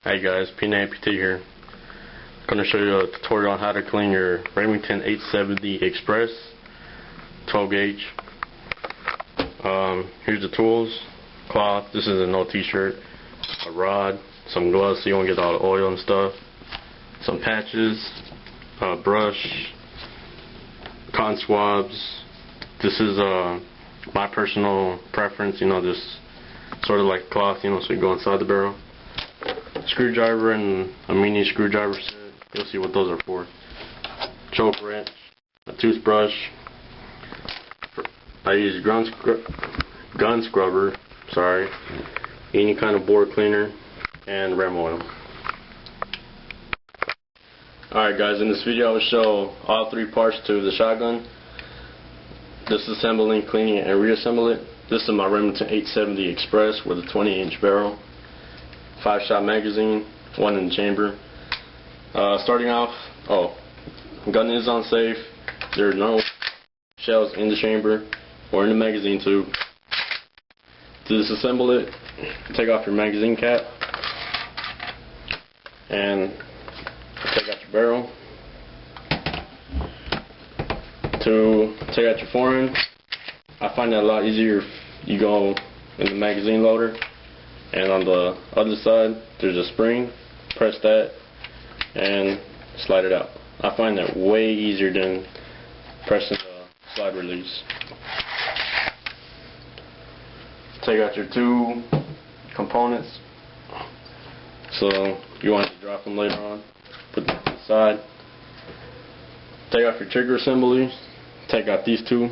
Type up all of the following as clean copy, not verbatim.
Hey guys, P90PT here. I'm going to show you a tutorial on how to clean your Remington 870 Express 12 gauge. Here's the tools: cloth, this is an old t-shirt, a rod, some gloves so you won't get all the oil and stuff, some patches, a brush, cotton swabs. This is my personal preference, just sort of like cloth, so you go inside the barrel. Screwdriver and a mini screwdriver set. You'll see what those are for. Choke wrench, a toothbrush. I use gun scrubber, any kind of bore cleaner, and ram oil. Alright guys, in this video I will show all three parts to the shotgun: disassembling, cleaning it, and reassemble it. This is my Remington 870 Express with a 20-inch barrel, 5-shot magazine, 1 in the chamber. Starting off, gun is unsafe. There are no shells in the chamber or in the magazine tube. To disassemble it, take off your magazine cap and take out your barrel. To take out your fore-end, I find that a lot easier if you go in the magazine loader, and on the other side there's a spring. Press that and slide it out. I find that way easier than pressing the slide release. Take out your two components. So you want to drop them later on. Put them to the side. Take off your trigger assembly. Take out these two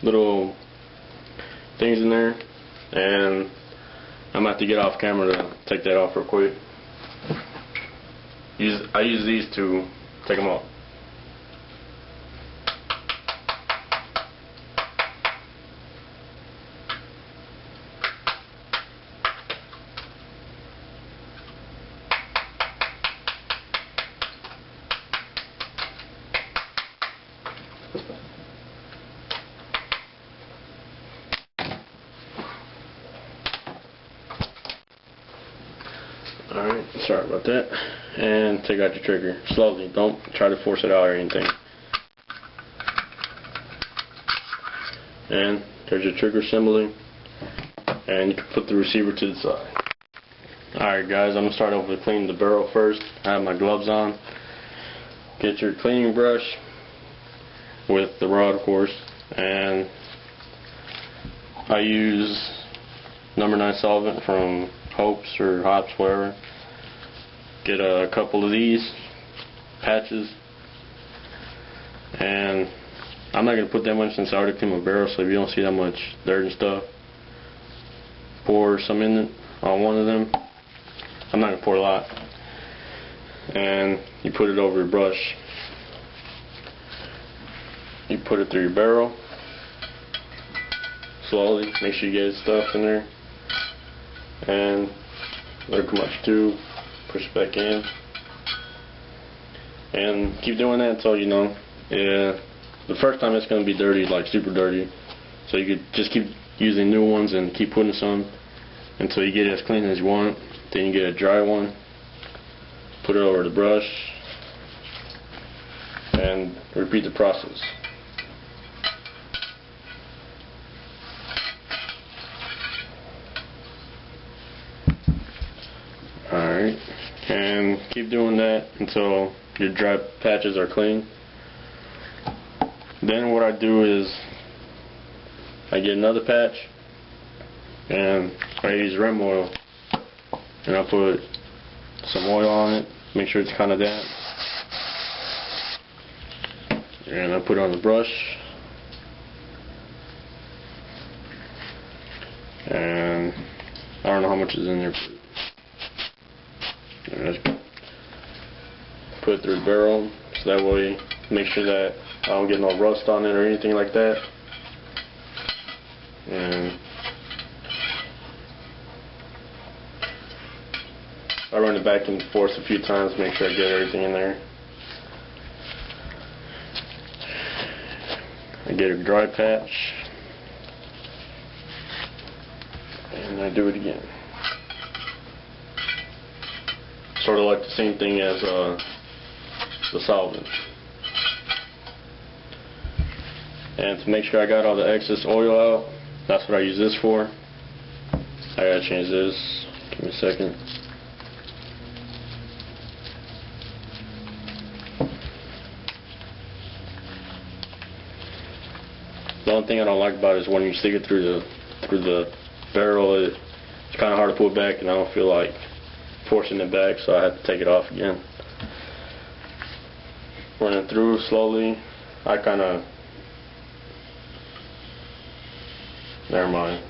little things in there, and I'm going to have to get off camera to take that off real quick. I use these to take them off. Alright, sorry about that. And take out your trigger slowly. Don't try to force it out or anything. And there's your trigger assembly. And you can put the receiver to the side. Alright guys, I'm going to start off with cleaning the barrel first. I have my gloves on. Get your cleaning brush with the rod, of course. And I use number 9 solvent from Hope's or Hops, whatever. Get a couple of these patches, and I'm not going to put that much since I already cleaned my barrel, so if you don't see that much dirt and stuff, pour some in it on one of them. I'm not going to pour a lot. And you put it over your brush. You put it through your barrel slowly. Make sure you get stuff in there, and let it come out your tube. Push it back in, and keep doing that until the first time it's going to be dirty, like super dirty, so you could just keep using new ones and keep putting some until you get it as clean as you want. Then you get a dry one, put it over the brush, and repeat the process. Alright, and keep doing that until your dry patches are clean. Then what I do is I get another patch, and I use ram oil, and I put some oil on it, make sure it's kind of damp, and I put it on the brush, and I don't know how much is in there. And just put it through the barrel, so that way make sure that I don't get no rust on it or anything like that. And I run it back and forth a few times, make sure I get everything in there. I get a dry patch, and I do it again. sort of like the same thing as the solvent. And to make sure I got all the excess oil out, that's what I use this for. I gotta change this. Give me a second. The only thing I don't like about it is when you stick it through the barrel, it's kind of hard to pull it back, and I don't feel like forcing it back, so I have to take it off again. Running through slowly. I kind of... Never mind.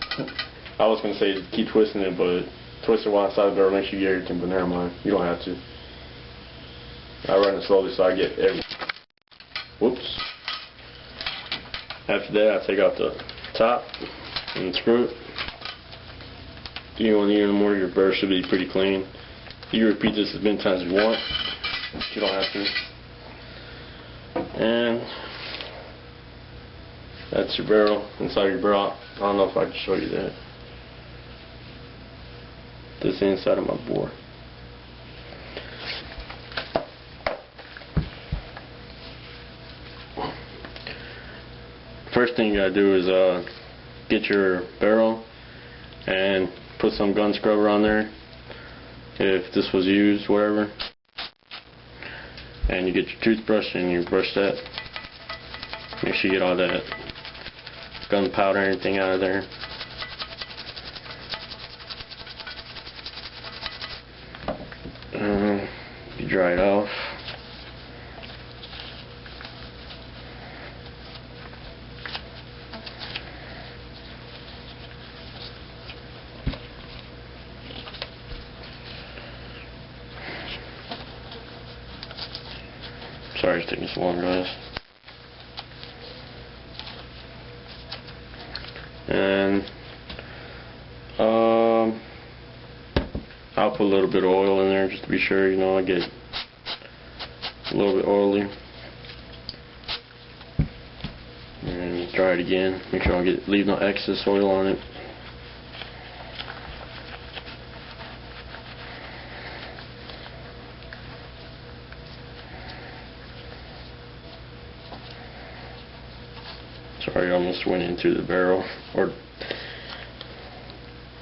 I was going to say keep twisting it, but twist it while inside the barrel, make sure you get everything, but never mind. You don't have to. I run it slowly so I get every... Whoops. After that, I take out the top and screw it. You don't need any more. Your barrel should be pretty clean. You can repeat this as many times as you want. You don't have to. And that's your barrel, inside your barrel. I don't know if I can show you that. This is the inside of my bore. First thing you gotta do is get your barrel and put some gun scrubber on there if this was used, whatever. And you get your toothbrush and you brush that. Make sure you get all that gunpowder and everything out of there. You dry it off. Sorry it's taking so long, guys. And I'll put a little bit of oil in there just to be sure, you know, I get a little bit oily. And dry it again. Make sure I leave no excess oil on it. Sorry, I almost went into the barrel.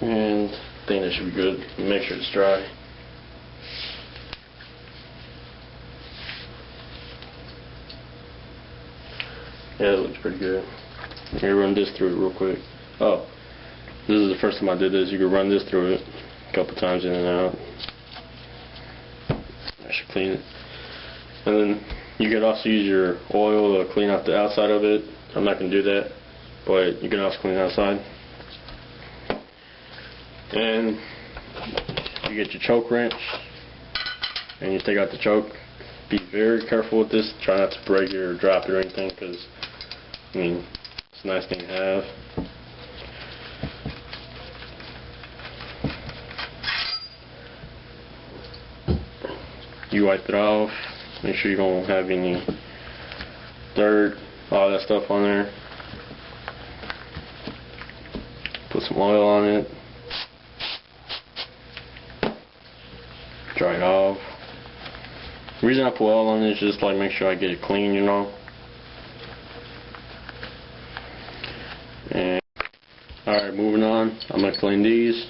And I think that should be good. Make sure it's dry. Yeah, it looks pretty good. Let me run this through it real quick. Oh, this is the first time I did this. You can run this through it a couple times in and out. I should clean it. And then you could also use your oil to clean out the outside of it. I'm not going to do that, but you can also clean the outside. And you get your choke wrench and you take out the choke. Be very careful with this. Try not to break it or drop it or anything, because I mean, it's a nice thing to have. You wipe it off. Make sure you don't have any dirt, all that stuff on there. Put some oil on it. Dry it off. The reason I put oil on it is just like make sure I get it clean, you know. And alright, moving on. I'm gonna clean these.